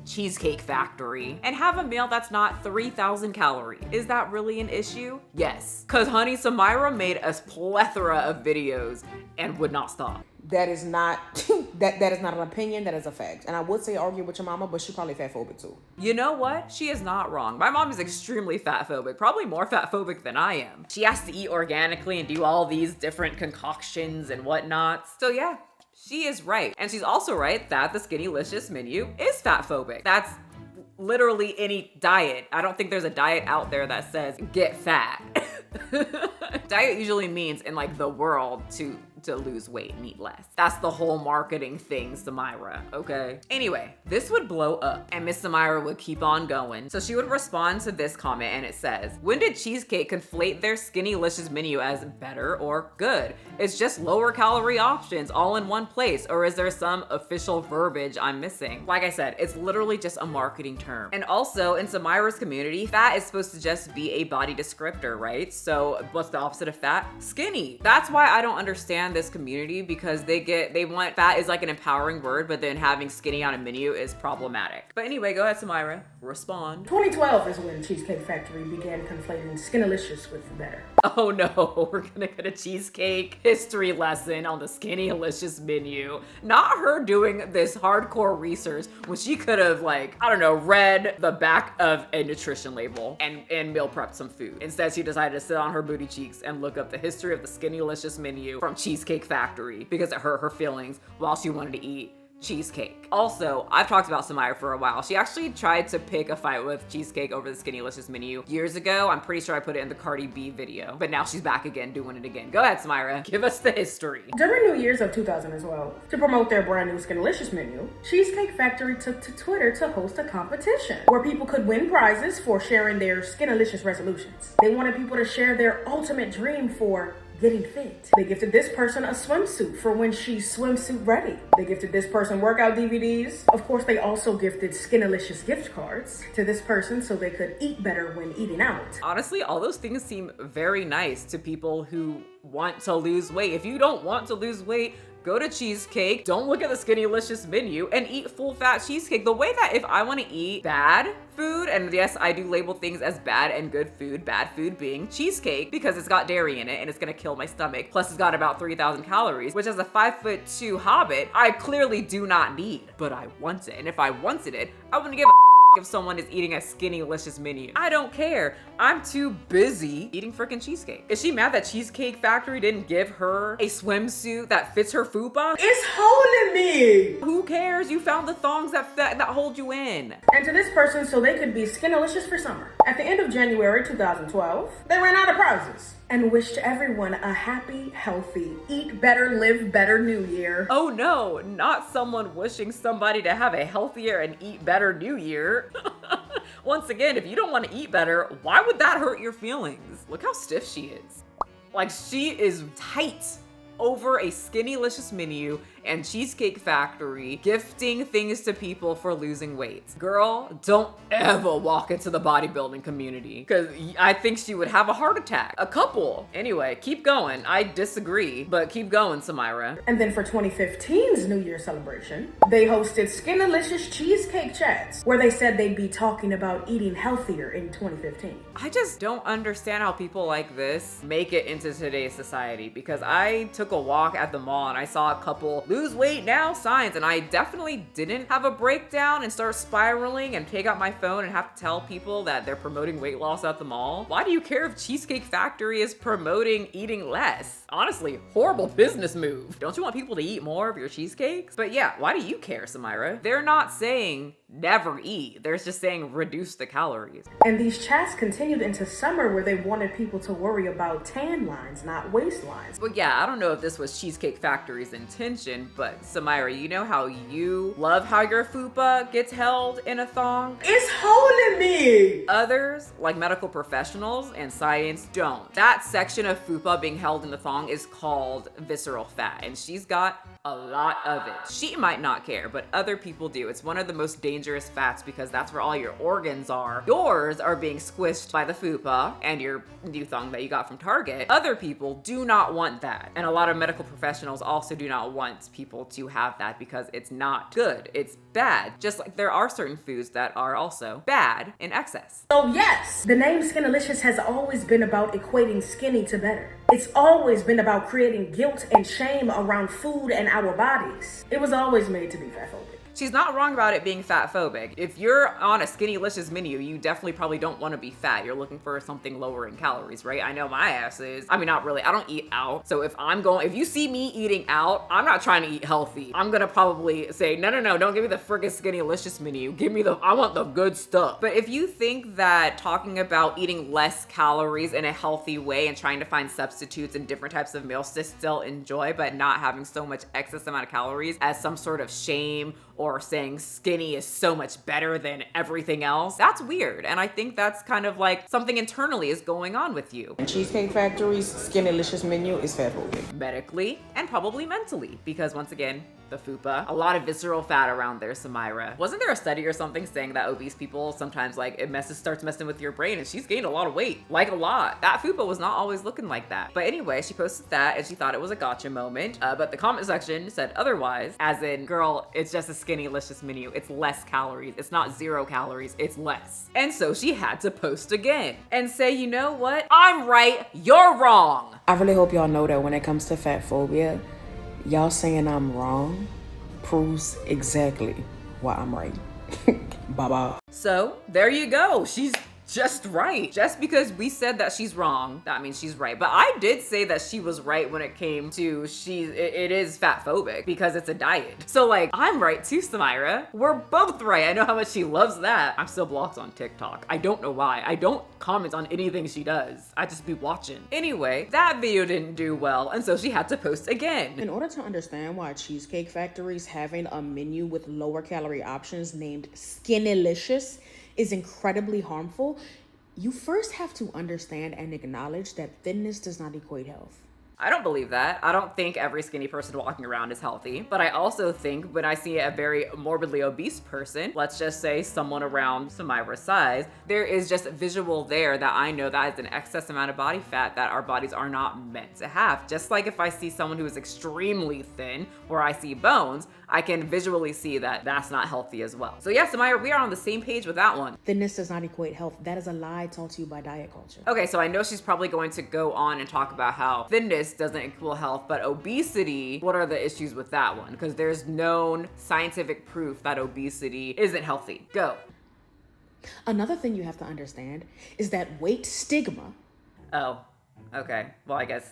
Cheesecake Factory and have a meal that's not 3,000 calories. Is that really an issue? Yes. Cause honey, Samira made a plethora of videos and would not stop. That is not that is not an opinion, that is a fact. And I would say argue with your mama, but she probably fatphobic too. You know what? She is not wrong. My mom is extremely fatphobic, probably more fatphobic than I am. She has to eat organically and do all these different concoctions and whatnot. So yeah, She is right. And she's also right that the Skinnylicious menu is fat phobic. That's literally any diet. I don't think there's a diet out there that says get fat. Diet usually means in like the world to lose weight and eat less. That's the whole marketing thing, Samira, okay? Anyway, this would blow up and Miss Samira would keep on going. So she would respond to this comment and it says, when did Cheesecake conflate their Skinnylicious menu as better or good? It's just lower calorie options all in one place, or is there some official verbiage I'm missing? Like I said, it's literally just a marketing term. And also in Samira's community, fat is supposed to just be a body descriptor, right? So what's the opposite of fat? Skinny. That's why I don't understand this community, because they want fat is like an empowering word, but then having skinny on a menu is problematic. But anyway, go ahead, Samira, respond. 2012 is when Cheesecake Factory began conflating Skinnylicious with better. Oh no, we're gonna get a cheesecake history lesson on the Skinnylicious menu. Not her doing this hardcore research when she could have, like, I don't know, read the back of a nutrition label and meal prepped some food. Instead, she decided to sit on her booty cheeks and look up the history of the Skinnylicious menu from Cheesecake Factory because it hurt her feelings while she wanted to eat cheesecake. Also, I've talked about Samira for a while. She actually tried to pick a fight with Cheesecake over the Skinnylicious menu years ago. I'm pretty sure I put it in the Cardi B video, but now she's back again doing it again. Go ahead, Samira, give us the history. During New Year's of 2012, to promote their brand new Skinnylicious menu, Cheesecake Factory took to Twitter to host a competition where people could win prizes for sharing their Skinnylicious resolutions. They wanted people to share their ultimate dream for getting fit. They gifted this person a swimsuit for when she's swimsuit ready. They gifted this person workout DVDs. Of course, they also gifted Skinnylicious gift cards to this person so they could eat better when eating out. Honestly, all those things seem very nice to people who want to lose weight. If you don't want to lose weight, go to Cheesecake, don't look at the Skinnylicious menu, and eat full fat cheesecake. The way that if I want to eat bad food, and yes, I do label things as bad and good food, bad food being cheesecake because it's got dairy in it and it's gonna kill my stomach. Plus it's got about 3,000 calories, which as a 5'2" hobbit, I clearly do not need, but I want it. And if I wanted it, I wouldn't give a if someone is eating a Skinnylicious menu. I don't care. I'm too busy eating freaking cheesecake. Is she mad that Cheesecake Factory didn't give her a swimsuit that fits her fupa? It's holding me. Who cares? You found the thongs that hold you in. And to this person, so they could be Skinnylicious for summer. At the end of January 2012, they ran out of prizes and wished everyone a happy, healthy, eat better, live better new year. Oh no, not someone wishing somebody to have a healthier and eat better new year. Once again, if you don't want to eat better, why would that hurt your feelings? Look how stiff she is. Like, she is tight over a Skinnylicious menu and Cheesecake Factory gifting things to people for losing weight. Girl, don't ever walk into the bodybuilding community because I think she would have a heart attack. A couple. Anyway, keep going. I disagree, but keep going, Samira. And then for 2015's New Year celebration, they hosted Skinnylicious Cheesecake Chats where they said they'd be talking about eating healthier in 2015. I just don't understand how people like this make it into today's society, because I took a walk at the mall and I saw a couple lose weight now signs, and I definitely didn't have a breakdown and start spiraling and take out my phone and have to tell people that they're promoting weight loss at the mall. Why do you care if Cheesecake Factory is promoting eating less? Honestly, horrible business move. Don't you want people to eat more of your cheesecakes? But yeah, why do you care, Samira? They're not saying never eat. They're just saying reduce the calories. And these chats continued into summer where they wanted people to worry about tan lines, not waistlines. But yeah, I don't know if this was Cheesecake Factory's intention, but Samira, you know how you love how your fupa gets held in a thong? It's holding me! Others, like medical professionals and science, don't. That section of fupa being held in the thong is called visceral fat, and she's got a lot of it. She might not care, but other people do. It's one of the most dangerous fats because that's where all your organs are. Yours are being squished by the fupa and your new thong that you got from Target. Other people do not want that. And a lot of medical professionals also do not want people to have that because it's not good. It's bad. Just like there are certain foods that are also bad in excess. So yes, the name Skinnylicious has always been about equating skinny to better. It's always been about creating guilt and shame around food and our bodies. It was always made to be fatphobic. She's not wrong about it being fat phobic. If you're on a Skinnylicious menu, you definitely probably don't want to be fat. You're looking for something lower in calories, right? I know my ass is. I mean, not really. I don't eat out. So if you see me eating out, I'm not trying to eat healthy. I'm gonna probably say, no, don't give me the friggin' Skinnylicious menu. I want the good stuff. But if you think that talking about eating less calories in a healthy way and trying to find substitutes and different types of meals to still enjoy, but not having so much excess amount of calories as some sort of shame or saying skinny is so much better than everything else, that's weird. And I think that's kind of like something internally is going on with you. And Cheesecake Factory's Skinnylicious menu is fat phobic. Medically and probably mentally, because once again, the fupa, a lot of visceral fat around there, Samira. Wasn't there a study or something saying that obese people sometimes like starts messing with your brain, and she's gained a lot of weight, like a lot. That fupa was not always looking like that. But anyway, she posted that and she thought it was a gotcha moment, but the comment section said otherwise, as in, girl, it's just a Skinnylicious menu. It's less calories. It's not 0 calories, it's less. And so she had to post again and say, you know what? I'm right, you're wrong. I really hope y'all know that when it comes to fat phobia, y'all saying I'm wrong proves exactly why I'm right. Bye-bye. So there you go. She's just right. Just because we said that she's wrong, that means she's right. But I did say that she was right when it came to it is fat phobic because it's a diet. So like, I'm right too, Samira. We're both right. I know how much she loves that. I'm still blocked on TikTok. I don't know why. I don't comment on anything she does. I just be watching. Anyway, that video didn't do well, and so she had to post again. In order to understand why Cheesecake Factory's having a menu with lower calorie options named Skinnylicious is incredibly harmful, you first have to understand and acknowledge that thinness does not equate health. I don't believe that. I don't think every skinny person walking around is healthy. But I also think when I see a very morbidly obese person, let's just say someone around Samira's size, there is just visual there that I know that is an excess amount of body fat that our bodies are not meant to have. Just like if I see someone who is extremely thin, where I see bones, I can visually see that that's not healthy as well. So yeah, Samira, we are on the same page with that one. Thinness does not equate health. That is a lie taught to you by diet culture. Okay, so I know she's probably going to go on and talk about how thinness doesn't equal health, but obesity, what are the issues with that one? Because there's known scientific proof that obesity isn't healthy. Go. Another thing you have to understand is that weight stigma. Oh, okay. Well, I guess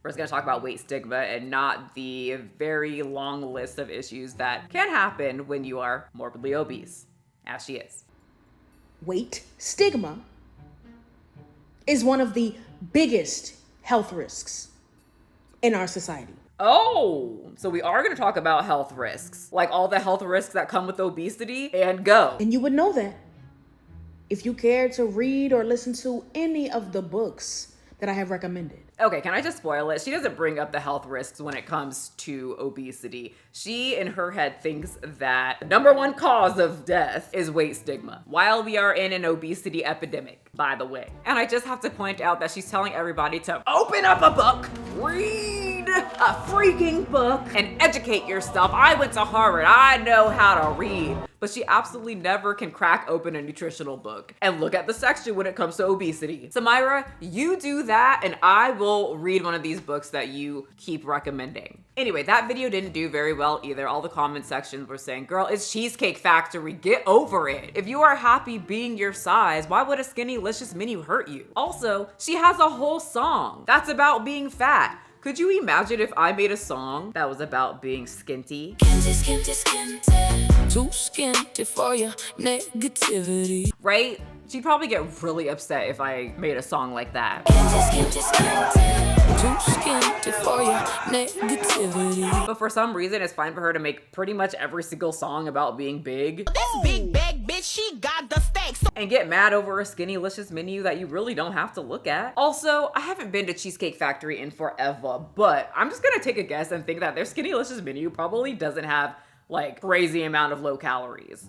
we're just gonna talk about weight stigma and not the very long list of issues that can happen when you are morbidly obese, as she is. Weight stigma is one of the biggest health risks in our society. Oh, so we are gonna talk about health risks, like all the health risks that come with obesity, and go. And you would know that if you care to read or listen to any of the books that I have recommended. Okay, can I just spoil it? She doesn't bring up the health risks when it comes to obesity. She, in her head, thinks that the #1 cause of death is weight stigma, while we are in an obesity epidemic, by the way. And I just have to point out that she's telling everybody to open up a book, read a freaking book, and educate yourself. I went to Harvard, I know how to read. But she absolutely never can crack open a nutritional book and look at the section when it comes to obesity. Samira, you do that and I will read one of these books that you keep recommending. Anyway, that video didn't do very well either. All the comment sections were saying, girl, it's Cheesecake Factory, get over it. If you are happy being your size, why would a Skinnylicious menu hurt you? Also, she has a whole song that's about being fat. Could you imagine if I made a song that was about being skinty? Too skinty for your negativity. Right? She'd probably get really upset if I made a song like that. Too skinty for your negativity. But for some reason, it's fine for her to make pretty much every single song about being big. This big bag bitch, she got the stacks. And get mad over a Skinnylicious menu that you really don't have to look at. Also, I haven't been to Cheesecake Factory in forever, but I'm just gonna take a guess and think that their Skinnylicious menu probably doesn't have like crazy amount of low calories.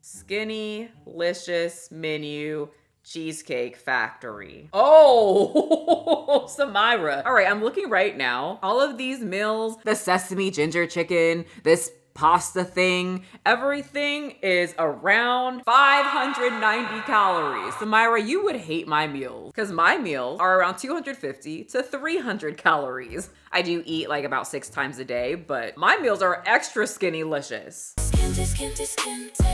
Skinnylicious menu, Cheesecake Factory. Oh, Samira. All right, I'm looking right now. All of these meals, the sesame ginger chicken, this pasta thing, everything is around 590 calories. Samira, you would hate my meals because my meals are around 250 to 300 calories. I do eat like about 6 times a day, but my meals are extra skinny-licious.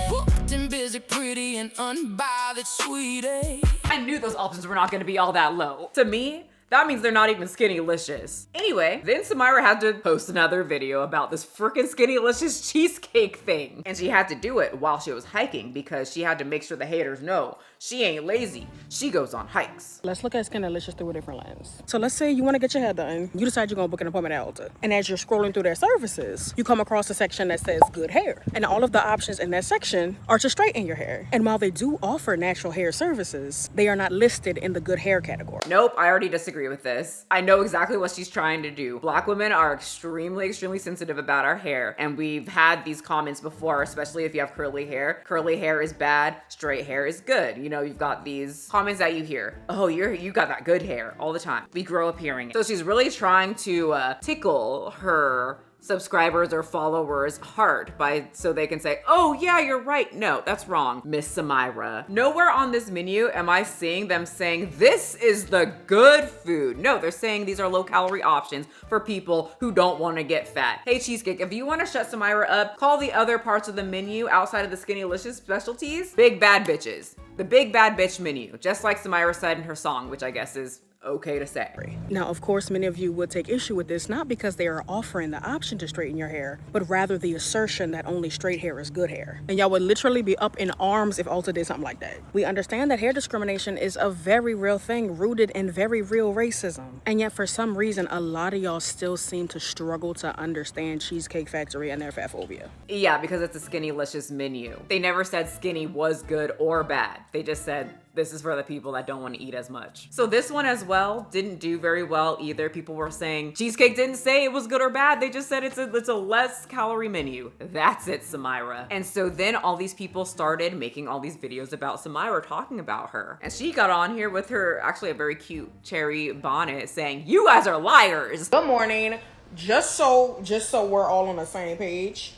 Booked and busy, pretty and unbothered, sweetie. I knew those options were not gonna be all that low. To me, that means they're not even skinny-licious. Anyway, then Samira had to post another video about this freaking skinny-licious cheesecake thing. And she had to do it while she was hiking because she had to make sure the haters know she ain't lazy. She goes on hikes. Let's look at Skinalicious through a different lens. So let's say you want to get your hair done. You decide you're going to book an appointment at Ulta. And as you're scrolling through their services, you come across a section that says good hair. And all of the options in that section are to straighten your hair. And while they do offer natural hair services, they are not listed in the good hair category. Nope, I already disagree with this. I know exactly what she's trying to do. Black women are extremely sensitive about our hair. And we've had these comments before, especially if you have curly hair. Curly hair is bad, straight hair is good. You know, you've got these comments that you hear. Oh, you got that good hair all the time. We grow up hearing it. So she's really trying to tickle her subscribers or followers' heart so they can say, oh yeah, you're right. No, that's wrong, Miss Samira. Nowhere on this menu am I seeing them saying this is the good food. No, they're saying these are low calorie options for people who don't want to get fat. Hey Cheesecake, if you want to shut Samira up, call the other parts of the menu outside of the Skinnylicious specialties big bad bitches. The big bad bitch menu, just like Samira said in her song, which I guess is okay to say. Now, of course, many of you would take issue with this, not because they are offering the option to straighten your hair, but rather the assertion that only straight hair is good hair. And y'all would literally be up in arms if Ulta did something like that. We understand that hair discrimination is a very real thing rooted in very real racism. And yet, for some reason, a lot of y'all still seem to struggle to understand Cheesecake Factory and their fat phobia. Yeah, because it's a Skinnylicious menu. They never said skinny was good or bad. They just said, this is for the people that don't want to eat as much. So this one as well didn't do very well either. People were saying Cheesecake didn't say it was good or bad. They just said it's a less calorie menu. That's it, Samira. And so then all these people started making all these videos about Samira talking about her. And she got on here with her actually a very cute cherry bonnet saying, you guys are liars. Good morning. Just so we're all on the same page.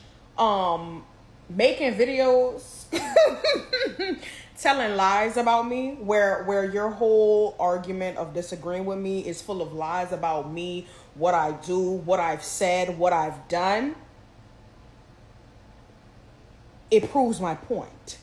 Making videos telling lies about me where your whole argument of disagreeing with me is full of lies about me, what I do, what I've said, what I've done. It proves my point.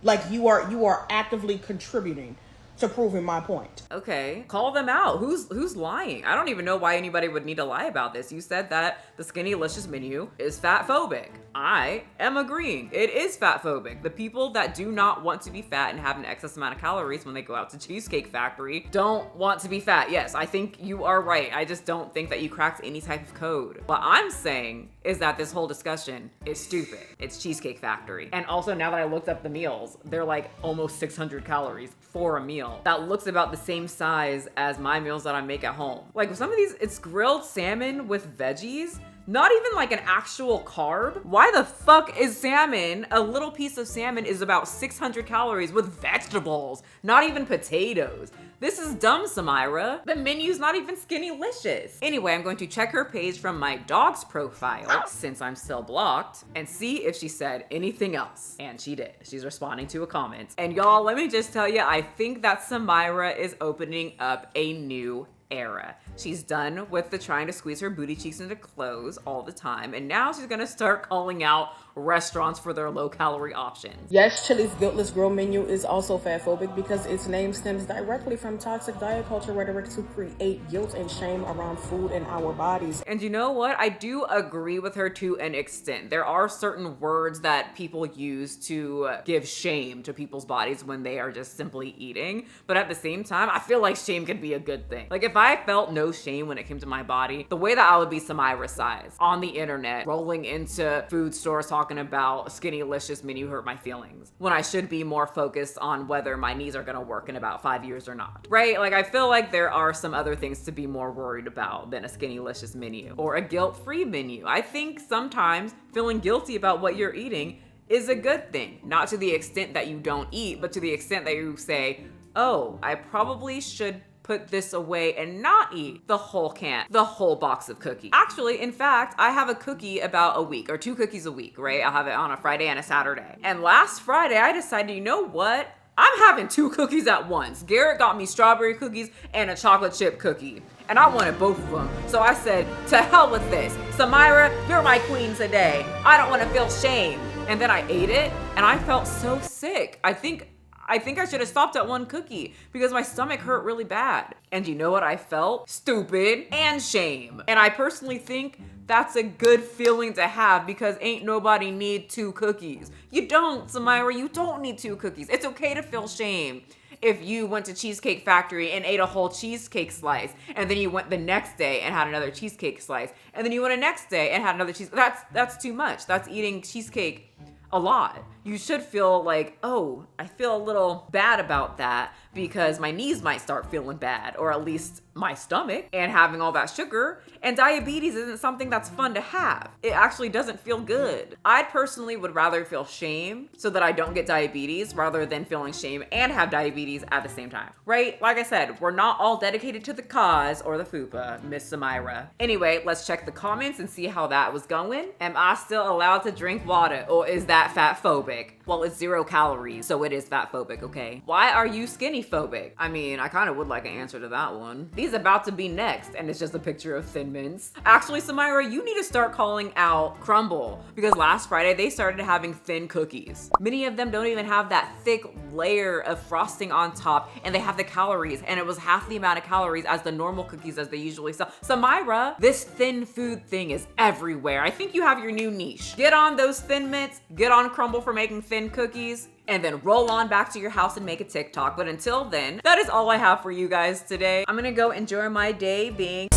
Like you are actively contributing to proving my point. Okay, call them out. Who's lying? I don't even know why anybody would need to lie about this. You said that the Skinnylicious menu is fat phobic. I am agreeing. It is fat phobic. The people that do not want to be fat and have an excess amount of calories when they go out to Cheesecake Factory don't want to be fat. Yes, I think you are right. I just don't think that you cracked any type of code. What I'm saying is that this whole discussion is stupid. It's Cheesecake Factory. And also now that I looked up the meals, they're like almost 600 calories for a meal. That looks about the same size as my meals that I make at home. Like some of these, it's grilled salmon with veggies. Not even like an actual carb. Why the fuck is salmon? A little piece of salmon is about 600 calories with vegetables, not even potatoes. This is dumb, Samira. The menu's not even Skinnylicious. Anyway, I'm going to check her page from my dog's profile, since I'm still blocked, and see if she said anything else. And she did. She's responding to a comment. And y'all, let me just tell you, I think that Samira is opening up a new era. She's done with the trying to squeeze her booty cheeks into clothes all the time, and now she's gonna start calling out restaurants for their low-calorie options. Yes, Chili's Guiltless Grill menu is also fat phobic because its name stems directly from toxic diet culture rhetoric to create guilt and shame around food in our bodies. And you know what? I do agree with her to an extent. There are certain words that people use to give shame to people's bodies when they are just simply eating. But at the same time, I feel like shame can be a good thing. Like if I felt no shame when it came to my body, the way that I would be Samira's size on the internet, rolling into food stores talking about Skinnylicious menu hurt my feelings, when I should be more focused on whether my knees are gonna work in about 5 years or not, right? Like I feel like there are some other things to be more worried about than a Skinnylicious menu or a guilt-free menu. I think sometimes feeling guilty about what you're eating is a good thing, not to the extent that you don't eat, but to the extent that you say, oh, I probably should put this away and not eat the whole can, the whole box of cookies. Actually, in fact, I have a cookie about a week, or 2 cookies a week, right? I'll have it on a Friday and a Saturday. And last Friday, I decided, you know what? I'm having 2 cookies at once. Garrett got me strawberry cookies and a chocolate chip cookie, and I wanted both of them. So I said, to hell with this. Samira, you're my queen today. I don't want to feel shame. And then I ate it, and I felt so sick. I think I should have stopped at 1 cookie because my stomach hurt really bad. And you know what I felt? Stupid and shame. And I personally think that's a good feeling to have because ain't nobody need 2 cookies. You don't, Samira, you don't need 2 cookies. It's okay to feel shame if you went to Cheesecake Factory and ate a whole cheesecake slice, and then you went the next day and had another cheesecake slice, and then you went the next day and had another cheese. That's too much. That's eating cheesecake a lot. You should feel like, oh, I feel a little bad about that because my knees might start feeling bad, or at least my stomach, and having all that sugar. And diabetes isn't something that's fun to have. It actually doesn't feel good. I personally would rather feel shame so that I don't get diabetes rather than feeling shame and have diabetes at the same time, right? Like I said, we're not all dedicated to the cause or the fupa, Miss Samira. Anyway, let's check the comments and see how that was going. Am I still allowed to drink water, or is that fat phobic? Well, it's 0 calories, so it is fat phobic, okay? Why are you skinny phobic? I mean, I kind of would like an answer to that one. These about to be next, and it's just a picture of Thin Mints. Actually, Samira, you need to start calling out Crumble, because last Friday they started having thin cookies. Many of them don't even have that thick layer of frosting on top, and they have the calories, and it was half the amount of calories as the normal cookies as they usually sell. Samira, this thin food thing is everywhere. I think you have your new niche. Get on those Thin Mints, get on Crumble for making thin cookies, and then roll on back to your house and make a TikTok. But until then, that is all I have for you guys today. I'm gonna go enjoy my day being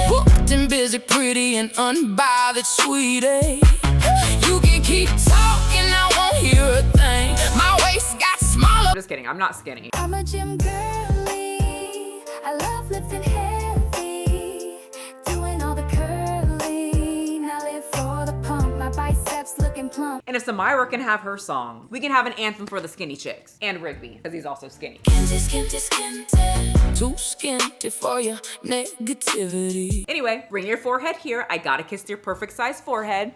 Booked and busy, pretty and unbothered, sweetie. You can keep talking, I won't hear a thing. My waist got smaller. Just kidding, I'm not skinny. I'm a gym girly. I love lifting heavy, doing all the curling. I live for the pump, my biceps looking plump. And if Samira can have her song, we can have an anthem for the skinny chicks. And Rigby, because he's also skinny. Too skinty for your negativity. Anyway, bring your forehead here. I gotta kiss your perfect size forehead.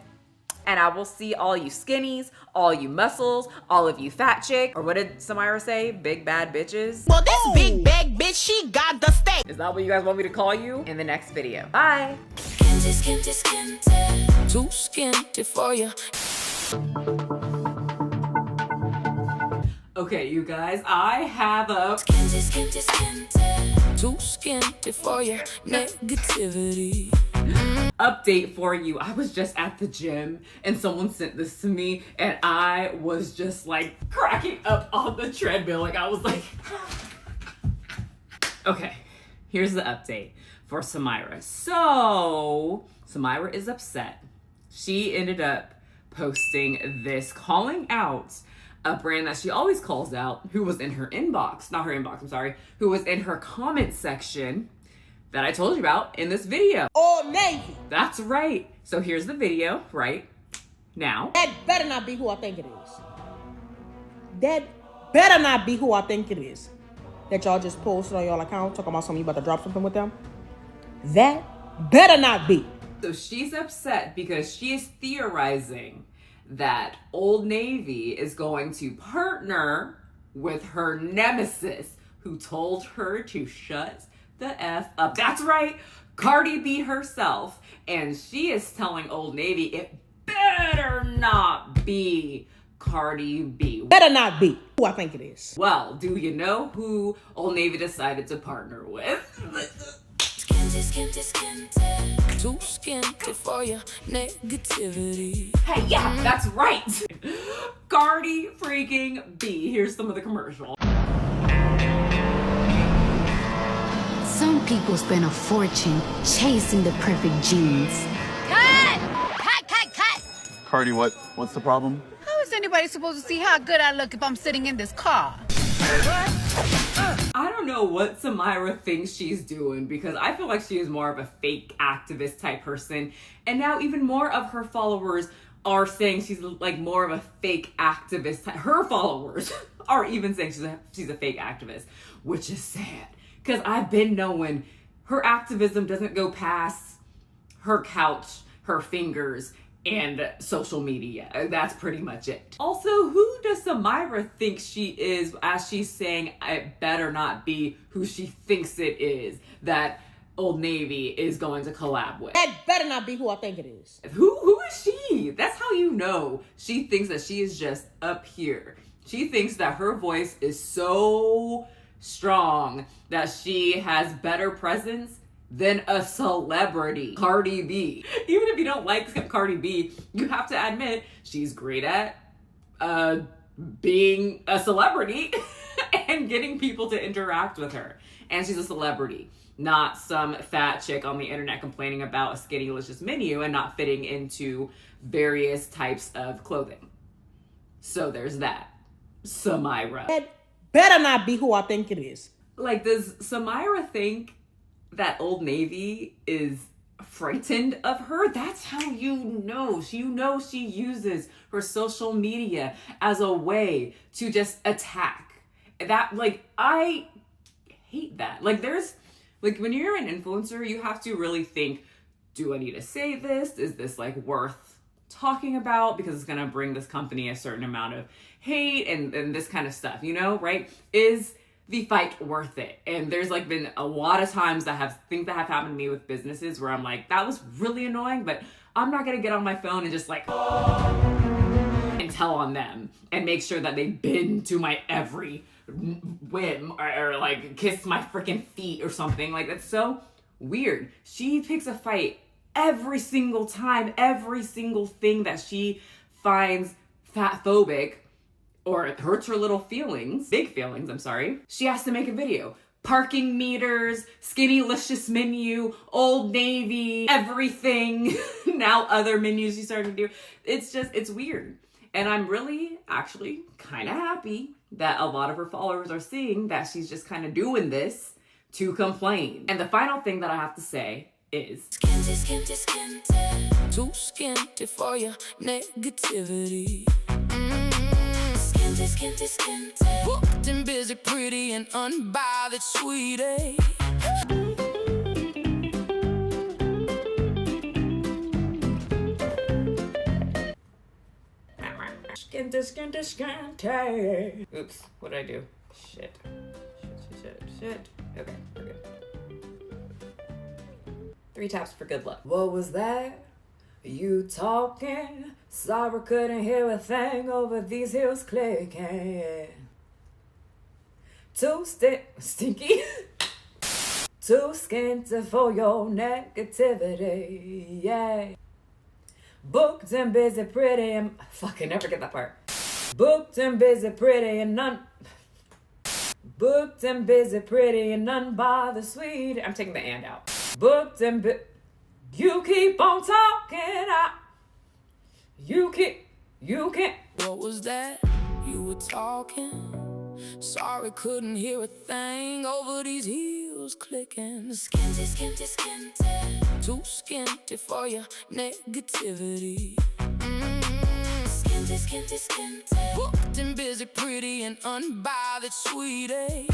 And I will see all you skinnies, all you muscles, all of you fat chick, or what did Samira say? Big bad bitches? Well, this big bag bitch, she got the steak. Is that what you guys want me to call you in the next video? Bye. Too skinty for you. Okay, you guys, I have a too skinty for your negativity. Update for you. I was just at the gym and someone sent this to me and I was just like cracking up on the treadmill. Like I was like, okay, here's the update for Samira. So Samira is upset. She ended up posting this calling out a brand that she always calls out, who was in her inbox, not her inbox, I'm sorry, who was in her comment section that I told you about in this video. Old Navy. That's right. So here's the video right now. That better not be who I think it is. That better not be who I think it is. That y'all just posted on y'all account talking about something you about to drop something with them. That better not be. So she's upset because she is theorizing that Old Navy is going to partner with her nemesis who told her to shut the F up. That's right, Cardi B herself. And she is telling Old Navy it better not be Cardi B. Better not be who I think it is. Well, do you know who Old Navy decided to partner with? Too skinty for your negativity. Hey, yeah, that's right. Cardi freaking B. Here's some of the commercial. Some people spend a fortune chasing the perfect jeans. Cut! Cut, cut, cut! Cardi, what's the problem? How is anybody supposed to see how good I look if I'm sitting in this car? I don't know what Samira thinks she's doing because I feel like she is more of a fake activist type person. And now even more of her followers are saying she's like more of a fake activist. Her followers are even saying she's a fake activist. which is sad. Because I've been knowing her activism doesn't go past her couch, her fingers, and social media. That's pretty much it. Also, who does Samira think she is as she's saying it better not be who she thinks it is that Old Navy is going to collab with? That better not be who I think it is. Who is she? That's how you know she thinks that she is just up here. She thinks that her voice is so strong that she has better presence than a celebrity. Cardi B. Even if you don't like Cardi B, you have to admit she's great at being a celebrity and getting people to interact with her. And she's a celebrity, not some fat chick on the internet complaining about a Skinnylicious menu and not fitting into various types of clothing. So there's that. Samira. That better not be who I think it is. Like, does Samira think that Old Navy is frightened of her? That's how you know. She uses her social media as a way to just attack. That, like, I hate that. Like, when you're an influencer, you have to really think, do I need to say this? Is this, like, worth talking about? Because it's going to bring this company a certain amount of hate and this kind of stuff, you know, right? Is the fight worth it? And there's like been a lot of times things that have happened to me with businesses where I'm like, that was really annoying, but I'm not gonna get on my phone and just like and tell on them and make sure that they bend to my every whim or like kiss my freaking feet or something. Like, that's so weird. She picks a fight every single time. Every single thing that she finds fatphobic or it hurts her little feelings, big feelings, I'm sorry, she has to make a video. Parking meters, Skinnylicious menu, Old Navy, everything. Now other menus she's starting to do. It's weird. And I'm really actually kind of happy that a lot of her followers are seeing that she's just kind of doing this to complain. And the final thing that I have to say is too skinty for your negativity. Booked and busy, pretty and unbothered, sweetie. Skinty. Oops, what did I do? Shit. Okay, we're good. 3 taps for good luck. What was that? You talking? Sorry, couldn't hear a thing over these heels clicking. Too stinky. Too skinty for your negativity, yeah. Booked and busy, pretty and... Fuck, I never get that part. Booked and busy, pretty and Booked and busy, pretty and unbothered, sweet. I'm taking the and out. Booked and you keep on talking. You can't. What was that? You were talking. Sorry, couldn't hear a thing over these heels clicking. Skinty. Too skinty for your negativity. Skinty. Booked and busy, pretty and unbothered, sweetie.